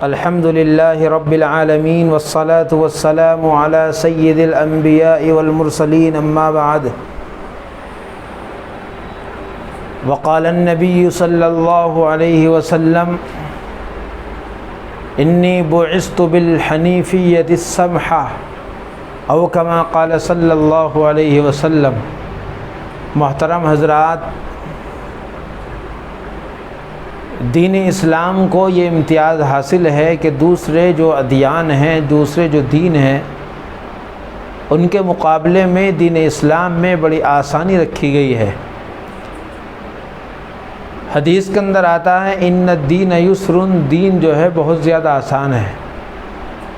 الحمد للہ رب العالمین والصلاة والسلام علی سید الانبیاء والمرسلین اما بعد وقال النبی صلی اللہ علیہ وسلم انی بعثت بالحنیفیۃ السمحہ او کما قال صلی اللہ علیہ وسلم۔ محترم حضرات، دین اسلام کو یہ امتیاز حاصل ہے کہ دوسرے جو ادیان ہیں، دوسرے جو دین ہیں، ان کے مقابلے میں دین اسلام میں بڑی آسانی رکھی گئی ہے۔ حدیث کے اندر آتا ہے ان الدین یسر، دین جو ہے بہت زیادہ آسان ہے۔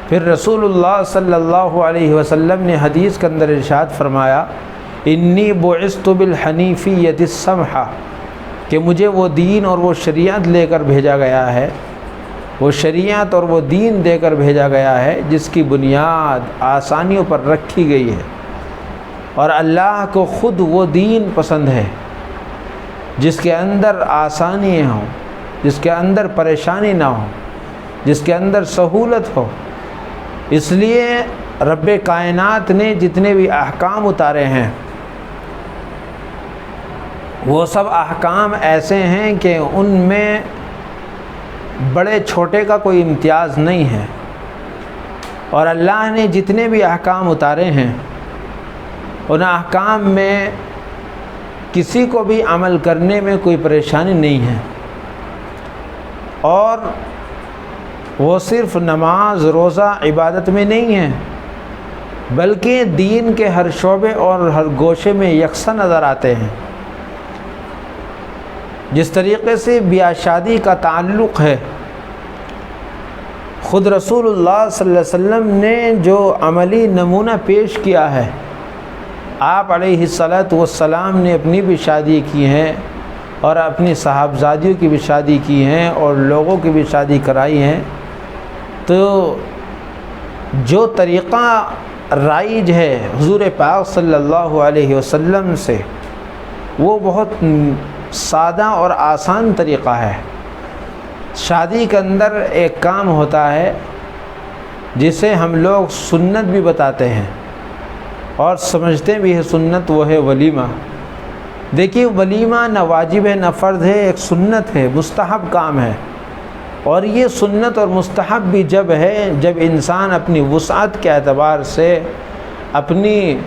پھر رسول اللہ صلی اللہ علیہ وسلم نے حدیث کے اندر ارشاد فرمایا انی بعثت بالحنیفیۃ السمحہ، کہ مجھے وہ دین اور وہ شریعت لے کر بھیجا گیا ہے، وہ شریعت اور وہ دین دے کر بھیجا گیا ہے جس کی بنیاد آسانیوں پر رکھی گئی ہے، اور اللہ کو خود وہ دین پسند ہے جس کے اندر آسانی ہوں، جس کے اندر پریشانی نہ ہو، جس کے اندر سہولت ہو۔ اس لیے رب کائنات نے جتنے بھی احکام اتارے ہیں وہ سب احکام ایسے ہیں کہ ان میں بڑے چھوٹے کا کوئی امتیاز نہیں ہے، اور اللہ نے جتنے بھی احکام اتارے ہیں ان احکام میں کسی کو بھی عمل کرنے میں کوئی پریشانی نہیں ہے، اور وہ صرف نماز روزہ عبادت میں نہیں ہے بلکہ دین کے ہر شعبے اور ہر گوشے میں یکساں نظر آتے ہیں۔ جس طریقے سے بیاہ شادی کا تعلق ہے، خود رسول اللہ صلی اللہ علیہ وسلم نے جو عملی نمونہ پیش کیا ہے، آپ علیہ الصلاۃ والسلام نے اپنی بھی شادی کی ہیں اور اپنی صاحبزادیوں کی بھی شادی کی ہیں اور لوگوں کی بھی شادی کرائی ہیں، تو جو طریقہ رائج ہے حضور پاک صلی اللہ علیہ وسلم سے، وہ بہت سادہ اور آسان طریقہ ہے۔ شادی کے اندر ایک کام ہوتا ہے جسے ہم لوگ سنت بھی بتاتے ہیں اور سمجھتے بھی ہیں سنت، وہ ہے ولیمہ۔ دیکھیے، ولیمہ نہ واجب ہے نہ فرض ہے، ایک سنت ہے، مستحب کام ہے، اور یہ سنت اور مستحب بھی جب ہے جب انسان اپنی وسعت کے اعتبار سے، اپنی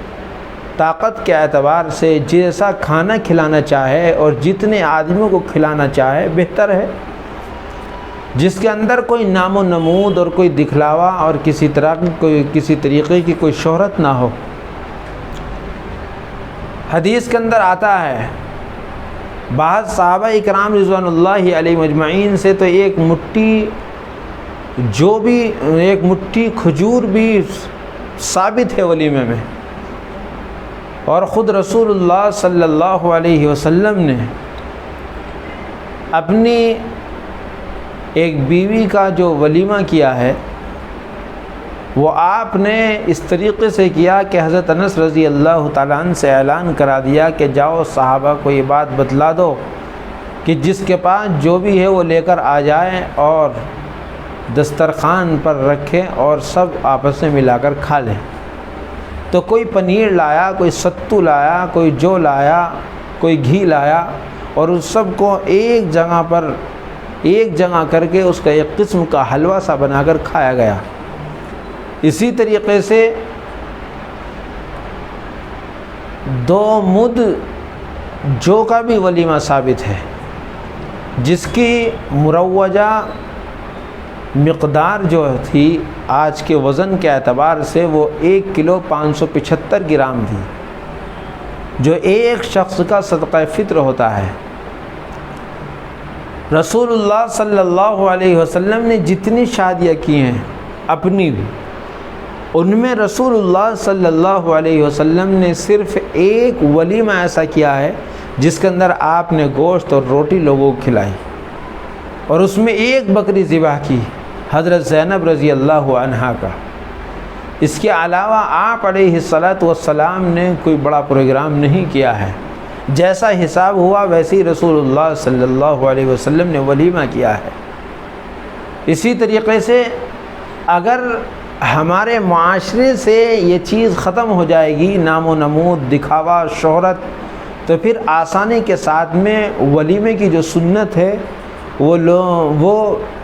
طاقت کے اعتبار سے جیسا کھانا کھلانا چاہے اور جتنے آدمیوں کو کھلانا چاہے بہتر ہے، جس کے اندر کوئی نام و نمود اور کوئی دکھلاوا اور کسی طریقے کی کوئی شہرت نہ ہو۔ حدیث کے اندر آتا ہے بعض صحابہ اکرام رضوان اللہ علیہ مجمعین سے تو ایک مٹھی کھجور بھی ثابت ہے ولیمے میں، اور خود رسول اللہ صلی اللہ علیہ وسلم نے اپنی ایک بیوی کا جو ولیمہ کیا ہے وہ آپ نے اس طریقے سے کیا کہ حضرت انس رضی اللہ تعالیٰ عنہ سے اعلان کرا دیا کہ جاؤ صحابہ کو یہ بات بتلا دو کہ جس کے پاس جو بھی ہے وہ لے کر آ جائیں اور دسترخوان پر رکھیں اور سب آپس میں ملا کر کھا لیں۔ تو کوئی پنیر لایا، کوئی ستو لایا، کوئی جو لایا، کوئی گھی لایا، اور اس سب کو ایک جگہ کر کے اس کا ایک قسم کا حلوہ سا بنا کر کھایا گیا۔ اسی طریقے سے 2 مد جو کا بھی ولیمہ ثابت ہے، جس کی مروجہ مقدار جو تھی آج کے وزن کے اعتبار سے وہ 1 کلو 575 گرام تھی، جو ایک شخص کا صدقہ فطر ہوتا ہے۔ رسول اللہ صلی اللہ علیہ وسلم نے جتنی شادیاں کی ہیں اپنی بھی، ان میں رسول اللہ صلی اللہ علیہ وسلم نے صرف ایک ولیمہ ایسا کیا ہے جس کے اندر آپ نے گوشت اور روٹی لوگوں کو کھلائی، اور اس میں ایک بکری ذبح کی، حضرت زینب رضی اللہ عنہا کا۔ اس کے علاوہ آپ علیہ الصلاۃ والسلام نے کوئی بڑا پروگرام نہیں کیا ہے، جیسا حساب ہوا ویسے ہی رسول اللہ صلی اللہ علیہ وسلم نے ولیمہ کیا ہے۔ اسی طریقے سے اگر ہمارے معاشرے سے یہ چیز ختم ہو جائے گی، نام و نمود، دکھاوا، شہرت، تو پھر آسانی کے ساتھ میں ولیمے کی جو سنت ہے وہ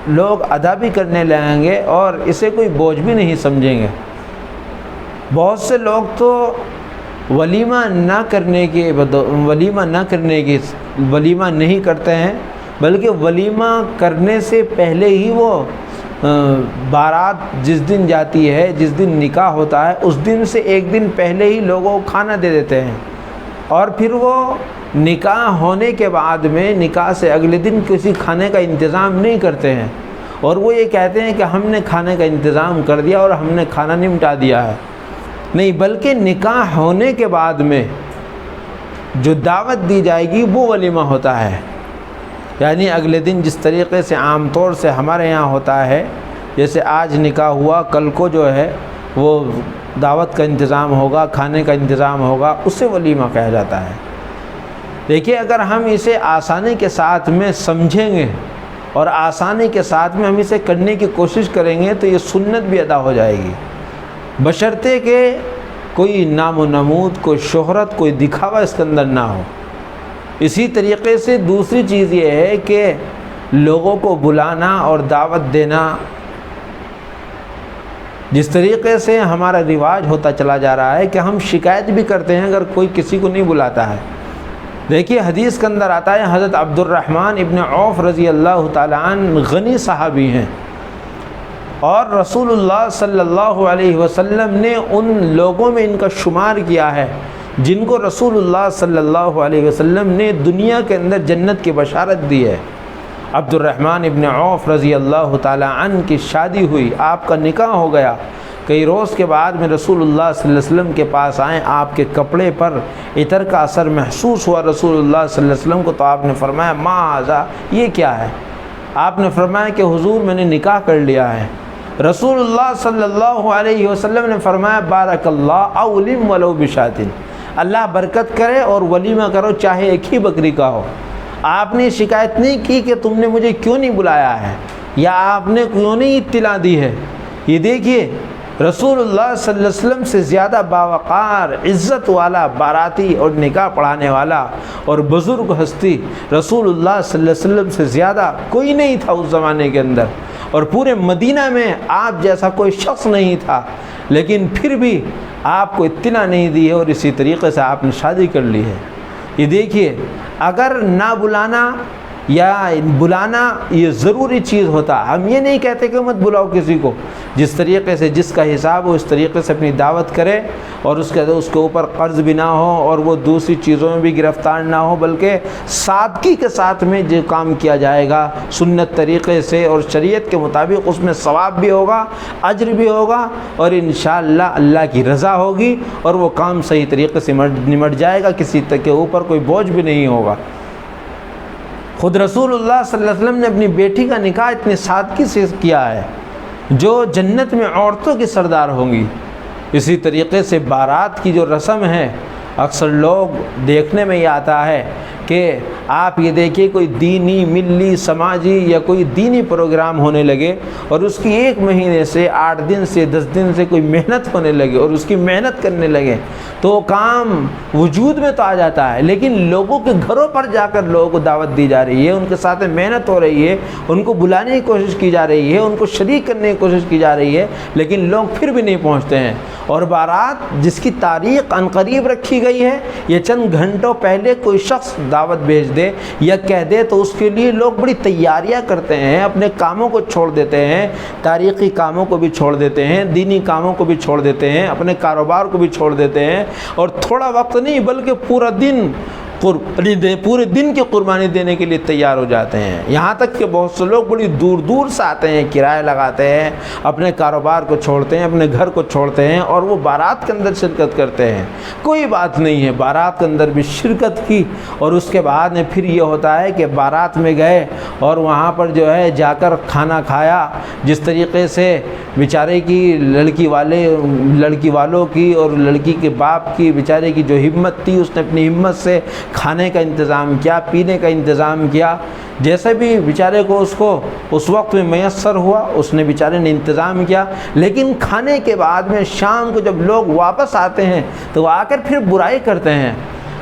لوگ ادا بھی کرنے لگیں گے اور اسے کوئی بوجھ بھی نہیں سمجھیں گے۔ بہت سے لوگ تو ولیمہ نہیں کرتے ہیں، بلکہ ولیمہ کرنے سے پہلے ہی وہ بارات جس دن جاتی ہے، جس دن نکاح ہوتا ہے، اس دن سے ایک دن پہلے ہی لوگوں کو کھانا دے دیتے ہیں، اور پھر وہ نکاح ہونے کے بعد میں نکاح سے اگلے دن کسی کھانے کا انتظام نہیں کرتے ہیں، اور وہ یہ کہتے ہیں کہ ہم نے کھانے کا انتظام کر دیا اور ہم نے کھانا نمٹا دیا ہے۔ نہیں، بلکہ نکاح ہونے کے بعد میں جو دعوت دی جائے گی وہ ولیمہ ہوتا ہے۔ یعنی اگلے دن جس طریقے سے عام طور سے ہمارے یہاں ہوتا ہے، جیسے آج نکاح ہوا، کل کو جو ہے وہ دعوت کا انتظام ہوگا، کھانے کا انتظام ہوگا، اسے ولیمہ کہا جاتا ہے۔ دیکھیے، اگر ہم اسے آسانی کے ساتھ میں سمجھیں گے اور آسانی کے ساتھ میں ہم اسے کرنے کی کوشش کریں گے تو یہ سنت بھی ادا ہو جائے گی، بشرطے کہ کوئی نام و نمود، کوئی شہرت، کوئی دکھاوا اس کے اندر نہ ہو۔ اسی طریقے سے دوسری چیز یہ ہے کہ لوگوں کو بلانا اور دعوت دینا، جس طریقے سے ہمارا رواج ہوتا چلا جا رہا ہے کہ ہم شکایت بھی کرتے ہیں اگر کوئی کسی کو نہیں بلاتا ہے۔ دیکھیے، حدیث کے اندر آتا ہے، حضرت عبد الرحمن ابن عوف رضی اللہ تعالیٰ عنہ غنی صحابی ہیں، اور رسول اللہ صلی اللہ علیہ وسلم نے ان لوگوں میں ان کا شمار کیا ہے جن کو رسول اللہ صلی اللہ علیہ وسلم نے دنیا کے اندر جنت کی بشارت دی ہے۔ عبد الرحمن ابن عوف رضی اللہ تعالیٰ عنہ کی شادی ہوئی، آپ کا نکاح ہو گیا، کئی روز کے بعد میں رسول اللہ صلی اللہ علیہ وسلم کے پاس آئیں، آپ کے کپڑے پر عطر کا اثر محسوس ہوا رسول اللہ صلی اللہ علیہ وسلم کو، تو آپ نے فرمایا ما ھذا، یہ کیا ہے؟ آپ نے فرمایا کہ حضور میں نے نکاح کر لیا ہے۔ رسول اللہ صلی اللہ علیہ وسلم نے فرمایا بارک اللہ اولم ولو بشاۃ، اللہ برکت کرے اور ولیمہ کرو چاہے ایک ہی بکری کا ہو۔ آپ نے شکایت نہیں کی کہ تم نے مجھے کیوں نہیں بلایا ہے یا آپ نے کیوں نہیں اطلاع دی ہے۔ یہ دیکھیے، رسول اللہ صلی اللہ علیہ وسلم سے زیادہ باوقار، عزت والا، باراتی اور نکاح پڑھانے والا اور بزرگ ہستی رسول اللہ صلی اللہ علیہ وسلم سے زیادہ کوئی نہیں تھا اس زمانے کے اندر، اور پورے مدینہ میں آپ جیسا کوئی شخص نہیں تھا، لیکن پھر بھی آپ کو اطلاع نہیں دی ہے اور اسی طریقے سے آپ نے شادی کر لی ہے۔ یہ دیکھیے، اگر نہ بلانا یا بلانا یہ ضروری چیز ہوتا، ہم یہ نہیں کہتے کہ مت بلاؤ کسی کو، جس طریقے سے جس کا حساب ہو اس طریقے سے اپنی دعوت کرے، اور اس کے اوپر قرض بھی نہ ہو اور وہ دوسری چیزوں میں بھی گرفتار نہ ہو، بلکہ سادگی کے ساتھ میں جو کام کیا جائے گا سنت طریقے سے اور شریعت کے مطابق، اس میں ثواب بھی ہوگا، اجر بھی ہوگا، اور انشاءاللہ اللہ کی رضا ہوگی اور وہ کام صحیح طریقے سے نمٹ جائے گا، کسی کے اوپر کوئی بوجھ بھی نہیں ہوگا۔ خود رسول اللہ صلی اللہ علیہ وسلم نے اپنی بیٹی کا نکاح اتنی سادگی سے کیا ہے جو جنت میں عورتوں کی سردار ہوں گی۔ اسی طریقے سے بارات کی جو رسم ہے، اکثر لوگ دیکھنے میں یہ آتا ہے کہ آپ یہ دیکھیے کوئی دینی، ملی، سماجی یا کوئی دینی پروگرام ہونے لگے اور اس کی 1 مہینے سے 8 دن سے 10 دن سے کوئی محنت ہونے لگے اور اس کی محنت کرنے لگے تو کام وجود میں تو آ جاتا ہے، لیکن لوگوں کے گھروں پر جا کر لوگوں کو دعوت دی جا رہی ہے، ان کے ساتھ محنت ہو رہی ہے، ان کو بلانے کی کوشش کی جا رہی ہے، ان کو شریک کرنے کی کوشش کی جا رہی ہے، لیکن لوگ پھر بھی نہیں پہنچتے ہیں۔ اور بارات جس کی تاریخ عنقریب رکھی گئی ہے، یہ چند گھنٹوں پہلے کوئی شخص دعوت بھیج دے یا کہہ دے تو اس کے لیے لوگ بڑی تیاریاں کرتے ہیں، اپنے کاموں کو چھوڑ دیتے ہیں، تاریخی کاموں کو بھی چھوڑ دیتے ہیں، دینی کاموں کو بھی چھوڑ دیتے ہیں، اپنے کاروبار کو بھی چھوڑ دیتے ہیں، اور تھوڑا وقت نہیں بلکہ پورے دن کی قربانی دینے کے لیے تیار ہو جاتے ہیں۔ یہاں تک کہ بہت سے لوگ بڑی دور دور سے آتے ہیں، کرایہ لگاتے ہیں، اپنے کاروبار کو چھوڑتے ہیں، اپنے گھر کو چھوڑتے ہیں اور وہ بارات کے اندر شرکت کرتے ہیں۔ کوئی بات نہیں ہے، بارات کے اندر بھی شرکت کی، اور اس کے بعد میں پھر یہ ہوتا ہے کہ بارات میں گئے اور وہاں پر جو ہے جا کر کھانا کھایا، جس طریقے سے بیچارے کی لڑکی والوں کی اور لڑکی کے باپ کی بیچارے کی جو ہمت تھی، اس نے اپنی ہمت سے کھانے کا انتظام کیا، پینے کا انتظام کیا۔ جیسے بھی بیچارے کو اس کو اس وقت میں میسر ہوا اس نے بیچارے نے انتظام کیا، لیکن کھانے کے بعد میں شام کو جب لوگ واپس آتے ہیں تو وہ آ کر پھر برائی کرتے ہیں،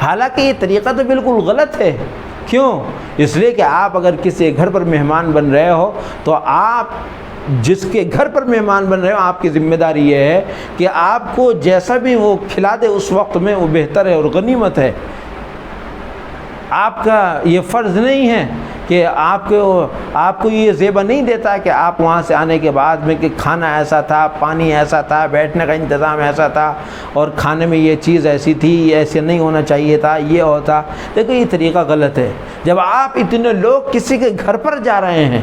حالانکہ یہ طریقہ تو بالکل غلط ہے۔ کیوں؟ اس لیے کہ آپ اگر کسی گھر پر مہمان بن رہے ہو تو آپ جس کے گھر پر مہمان بن رہے ہو آپ کی ذمہ داری یہ ہے کہ آپ کو جیسا بھی وہ کھلا دے اس وقت میں وہ بہتر ہے اور غنیمت ہے۔ آپ کا یہ فرض نہیں ہے کہ آپ کو یہ زیبا نہیں دیتا کہ آپ وہاں سے آنے کے بعد میں کہ کھانا ایسا تھا، پانی ایسا تھا، بیٹھنے کا انتظام ایسا تھا، اور کھانے میں یہ چیز ایسی تھی، ایسے نہیں ہونا چاہیے تھا، یہ ہوتا۔ دیکھو یہ طریقہ غلط ہے۔ جب آپ اتنے لوگ کسی کے گھر پر جا رہے ہیں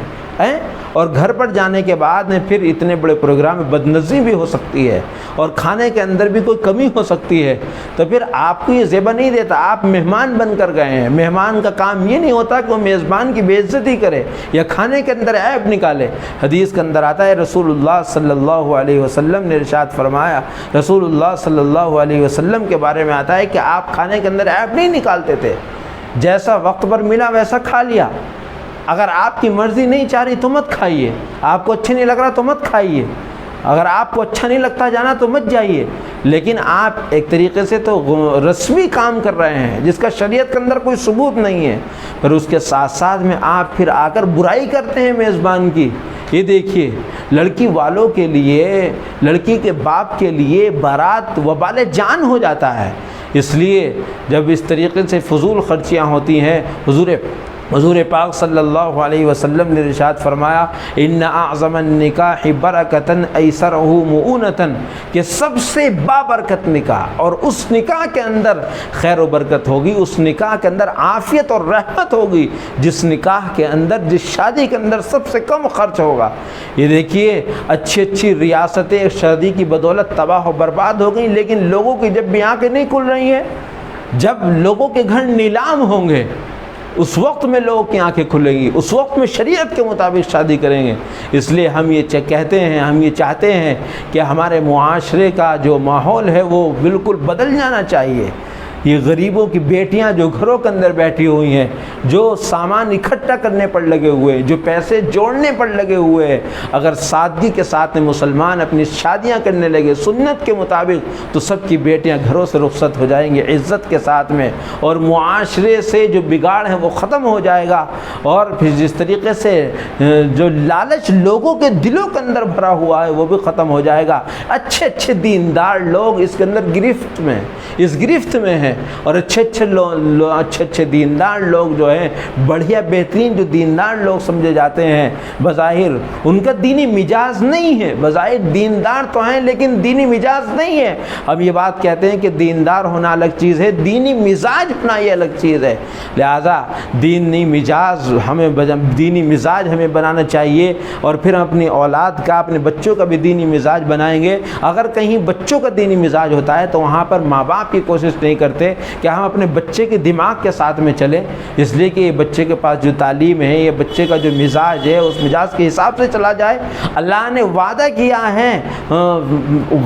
اور گھر پر جانے کے بعد میں پھر اتنے بڑے پروگرام میں بدنظمی بھی ہو سکتی ہے اور کھانے کے اندر بھی کوئی کمی ہو سکتی ہے، تو پھر آپ کو یہ زیبا نہیں دیتا۔ آپ مہمان بن کر گئے ہیں، مہمان کا کام یہ نہیں ہوتا کہ وہ میزبان کی بے عزتی کرے یا کھانے کے اندر عیب نکالے۔ حدیث کے اندر آتا ہے رسول اللہ صلی اللہ علیہ وسلم نے ارشاد فرمایا، رسول اللہ صلی اللہ علیہ وسلم کے بارے میں آتا ہے کہ آپ کھانے کے اندر عیب نہیں نکالتے تھے، جیسا وقت پر ملا ویسا کھا لیا۔ اگر آپ کی مرضی نہیں چاہ رہی تو مت کھائیے، آپ کو اچھا نہیں لگ رہا تو مت کھائیے، اگر آپ کو اچھا نہیں لگتا جانا تو مت جائیے، لیکن آپ ایک طریقے سے تو رسمی کام کر رہے ہیں جس کا شریعت کے اندر کوئی ثبوت نہیں ہے، پھر اس کے ساتھ ساتھ میں آپ پھر آ کر برائی کرتے ہیں میزبان کی۔ یہ دیکھیے لڑکی والوں کے لیے، لڑکی کے باپ کے لیے بارات وبال جان ہو جاتا ہے۔ اس لیے جب اس طریقے سے فضول خرچیاں ہوتی ہیں، حضور پاک صلی اللہ علیہ وسلم نے ارشاد فرمایا ان اعظم النکاح برکتاً ایسرہ مؤونتاً، کہ سب سے بابرکت نکاح اور اس نکاح کے اندر خیر و برکت ہوگی، اس نکاح کے اندر عافیت اور رحمت ہوگی، جس نکاح کے اندر، جس شادی کے اندر سب سے کم خرچ ہوگا۔ یہ دیکھیے اچھی ریاستیں شادی کی بدولت تباہ و برباد ہو گئیں، لیکن لوگوں کی جب بھی آنکھیں نہیں کھل رہی ہیں، جب لوگوں کے گھر نیلام ہوں گے اس وقت میں لوگوں کی آنکھیں کھلیں گی، اس وقت میں شریعت کے مطابق شادی کریں گے۔ اس لیے ہم یہ کہتے ہیں، ہم یہ چاہتے ہیں کہ ہمارے معاشرے کا جو ماحول ہے وہ بالکل بدل جانا چاہیے۔ یہ غریبوں کی بیٹیاں جو گھروں کے اندر بیٹھی ہوئی ہیں، جو سامان اکٹھا کرنے پر لگے ہوئے ہیں، جو پیسے جوڑنے پر لگے ہوئے ہیں، اگر سادگی کے ساتھ مسلمان اپنی شادیاں کرنے لگے سنت کے مطابق تو سب کی بیٹیاں گھروں سے رخصت ہو جائیں گی عزت کے ساتھ میں، اور معاشرے سے جو بگاڑ ہے وہ ختم ہو جائے گا، اور پھر جس طریقے سے جو لالچ لوگوں کے دلوں کے اندر بھرا ہوا ہے وہ بھی ختم ہو جائے گا۔ اچھے دیندار لوگ اس کے اندر گرفت میں ہیں، اور اچھے دیندار لوگ جو ہیں، بڑھیا بہترین جو دیندار لوگ سمجھے جاتے ہیں، بظاہر ان کا دینی مزاج نہیں ہے، بظاہر دیندار تو ہیں لیکن دینی مزاج نہیں ہے۔ ہم یہ بات کہتے ہیں کہ دیندار ہونا الگ چیز ہے، دینی مزاج ہونا یہ الگ چیز ہے۔ لہذا دینی مزاج ہمیں بنانا چاہیے، اور پھر ہم اپنی اولاد کا، اپنے بچوں کا بھی دینی مزاج بنائیں گے۔ اگر کہیں بچوں کا دینی مزاج ہوتا ہے تو وہاں پر ماں باپ کی کوشش نہیں کرتے کہ ہم اپنے بچے کے دماغ کے ساتھ میں چلیں، اس لیے کہ یہ بچے کے پاس جو تعلیم ہے، یہ بچے کا جو مزاج ہے اس مزاج کے حساب سے چلا جائے۔ اللہ نے وعدہ کیا ہے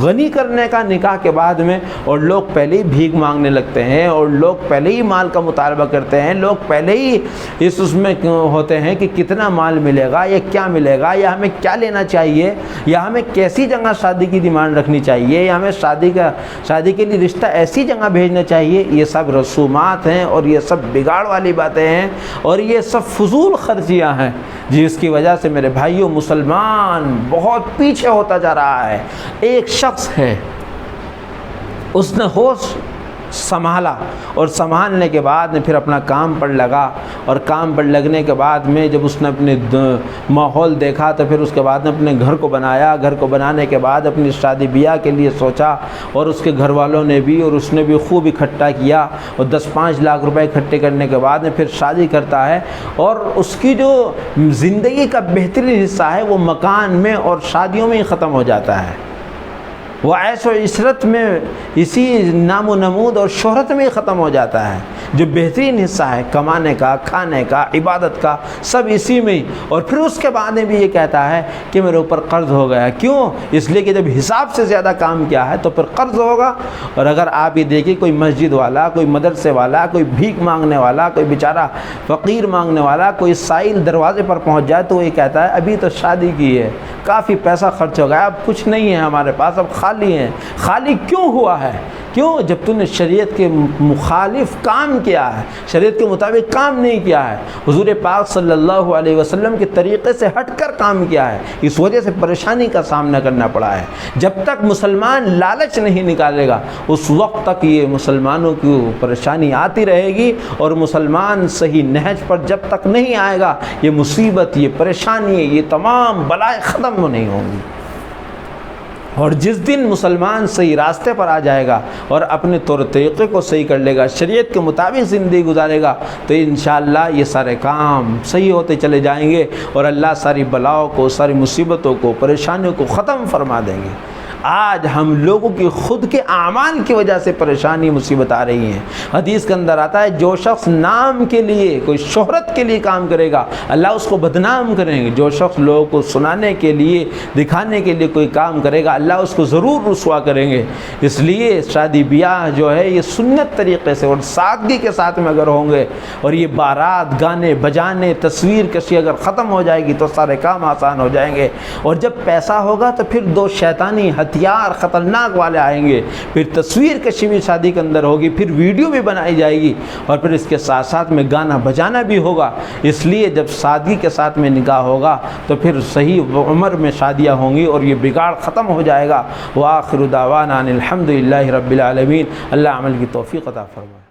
غنی کرنے کا نکاح کے بعد میں، اور لوگ پہلے ہی بھیک مانگنے لگتے ہیں، اور لوگ پہلے ہی مال کا مطالبہ کرتے ہیں، لوگ پہلے ہی اس میں ہوتے ہیں کہ کتنا مال ملے گا یا کیا ملے گا، یا ہمیں کیا لینا چاہیے، یا ہمیں کیسی جگہ شادی کی ڈیمانڈ رکھنی چاہیے، یا ہمیں شادی کے لیے رشتہ ایسی جگہ بھیجنا چاہیے۔ یہ سب رسومات ہیں اور یہ سب بگاڑ والی باتیں ہیں، اور یہ سب فضول خرچیاں ہیں، جس کی وجہ سے میرے بھائیوں مسلمان بہت پیچھے ہوتا جا رہا ہے۔ ایک شخص ہے، اس نے ہوش سنبھالا، اور سنبھالنے کے بعد میں پھر اپنا کام پر لگا، اور کام پر لگنے کے بعد میں جب اس نے اپنے ماحول دیکھا تو پھر اس کے بعد میں اپنے گھر کو بنایا، گھر کو بنانے کے بعد اپنی شادی بیاہ کے لیے سوچا، اور اس کے گھر والوں نے بھی اور اس نے بھی خوب اکٹھا کیا، اور 10-5 لاکھ روپے اکٹھے کرنے کے بعد میں پھر شادی کرتا ہے، اور اس کی جو زندگی کا بہترین حصہ ہے وہ مکان میں اور شادیوں میں ہی ختم ہو جاتا ہے۔ وہ عیش و عشرت میں اسی نام و نمود اور شہرت میں ہی ختم ہو جاتا ہے۔ جو بہترین حصہ ہے کمانے کا، کھانے کا، عبادت کا، سب اسی میں ہی۔ اور پھر اس کے بعد میں بھی یہ کہتا ہے کہ میرے اوپر قرض ہو گیا۔ کیوں؟ اس لیے کہ جب حساب سے زیادہ کام کیا ہے تو پھر قرض ہوگا۔ اور اگر آپ یہ دیکھیں کوئی مسجد والا، کوئی مدرسے والا، کوئی بھیک مانگنے والا، کوئی بیچارہ فقیر مانگنے والا، کوئی سائل دروازے پر پہنچ جائے تو وہ یہ کہتا ہے ابھی تو شادی کی ہے، کافی پیسہ خرچ ہو گیا، اب کچھ نہیں ہے ہمارے پاس، اب خالی ہیں۔ خالی کیوں ہوا ہے؟ کیوں؟ جب تم نے شریعت کے مخالف کام کیا ہے، شریعت کے مطابق کام نہیں کیا ہے، حضور پاک صلی اللہ علیہ وسلم کے طریقے سے ہٹ کر کام کیا ہے، اس وجہ سے پریشانی کا سامنا کرنا پڑا ہے۔ جب تک مسلمان لالچ نہیں نکالے گا اس وقت تک یہ مسلمانوں کی پریشانی آتی رہے گی، اور مسلمان صحیح نہج پر جب تک نہیں آئے گا یہ مصیبت، یہ پریشانی، یہ تمام بلائیں ختم نہیں ہوں گی۔ اور جس دن مسلمان صحیح راستے پر آ جائے گا اور اپنے طور طریقے کو صحیح کر لے گا، شریعت کے مطابق زندگی گزارے گا، تو انشاءاللہ یہ سارے کام صحیح ہوتے چلے جائیں گے اور اللہ ساری بلاؤں کو، ساری مصیبتوں کو، پریشانیوں کو ختم فرما دیں گے۔ آج ہم لوگوں کی خود کے اعمال کی وجہ سے پریشانی مصیبت آ رہی ہیں۔ حدیث کے اندر آتا ہے جو شخص نام کے لیے، کوئی شہرت کے لیے کام کرے گا اللہ اس کو بدنام کریں گے۔ جو شخص لوگوں کو سنانے کے لیے، دکھانے کے لیے کوئی کام کرے گا اللہ اس کو ضرور رسوا کریں گے۔ اس لیے شادی بیاہ جو ہے یہ سنت طریقے سے اور سادگی کے ساتھ میں اگر ہوں گے، اور یہ بارات، گانے بجانے، تصویر کشی اگر ختم ہو جائے گی تو سارے کام آسان ہو جائیں گے۔ اور جب پیسہ ہوگا تو پھر دو شیطانی ہتھیار خطرناک والے آئیں گے، پھر تصویر کشی بھی شادی کے اندر ہوگی، پھر ویڈیو بھی بنائی جائے گی، اور پھر اس کے ساتھ ساتھ میں گانا بجانا بھی ہوگا۔ اس لیے جب سادگی کے ساتھ میں نکاح ہوگا تو پھر صحیح عمر میں شادیاں ہوں گی اور یہ بگاڑ ختم ہو جائے گا۔ وآخر دعوانا ان الحمد للہ رب العالمین۔ اللہ عمل کی توفیق عطا فرمائے۔